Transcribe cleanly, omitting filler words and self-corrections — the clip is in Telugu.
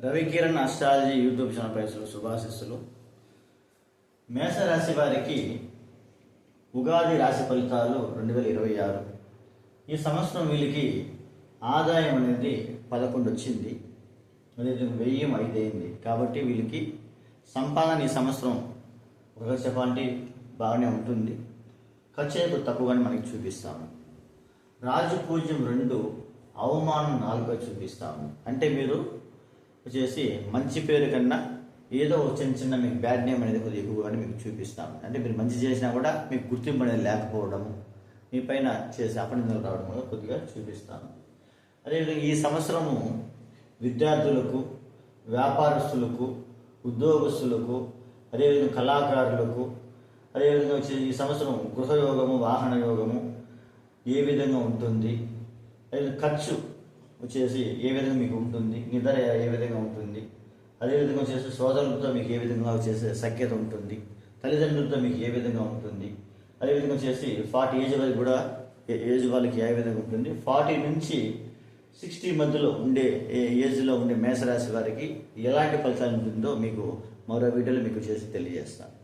రవికిరణ్ అస్ట్రాలజీ యూట్యూబ్ ఛానల్ పైసలు శుభాశిస్సులు. మేషరాశి వారికి ఉగాది రాశి ఫలితాలు 2026. ఈ సంవత్సరం వీళ్ళకి ఆదాయం అనేది 11 వచ్చింది, అదే వ్యయం 5 అయింది. కాబట్టి వీళ్ళకి సంపాదన ఈ సంవత్సరం ఒక చెప్పాలంటే బాగానే ఉంటుంది. ఖర్చు అయితే తక్కువగానే మనకి చూపిస్తాము. రాజపూజ్యం 2, అవమానం 4గా చూపిస్తాము. అంటే మీరు వచ్చేసి మంచి పేరు కన్నా ఏదో చిన్న చిన్న మీకు బ్యాడ్ నేమ్ అనేది కొద్దిగా ఎక్కువగానే మీకు చూపిస్తాము. అంటే మీరు మంచి చేసినా కూడా మీకు గుర్తింపు అనేది లేకపోవడము, మీ పైన చేసే అపనిందలు రావడం కూడా కొద్దిగా చూపిస్తాను. అదేవిధంగా ఈ సంవత్సరము విద్యార్థులకు, వ్యాపారస్తులకు, ఉద్యోగస్తులకు, అదేవిధంగా కళాకారులకు, అదేవిధంగా వచ్చే ఈ సంవత్సరం గృహయోగము, వాహన యోగము ఏ విధంగా ఉంటుంది, అదే ఖర్చు వచ్చేసి ఏ విధంగా మీకు ఉంటుంది, నిద్ర ఏ విధంగా ఉంటుంది, అదేవిధంగా వచ్చేసి సోదరులతో మీకు ఏ విధంగా వచ్చేసి సఖ్యత ఉంటుంది, తల్లిదండ్రులతో మీకు ఏ విధంగా ఉంటుంది, అదేవిధంగా వచ్చేసి 40 ఏజ్ వరకు కూడా ఏజ్ వాళ్ళకి ఏ విధంగా ఉంటుంది, 40 నుంచి 60 మధ్యలో ఉండే ఏజ్లో ఉండే మేషరాశి వారికి ఎలాంటి ఫలితాలు ఉంటుందో మీకు మరో వీడియోలో మీకు చేసి తెలియజేస్తాను.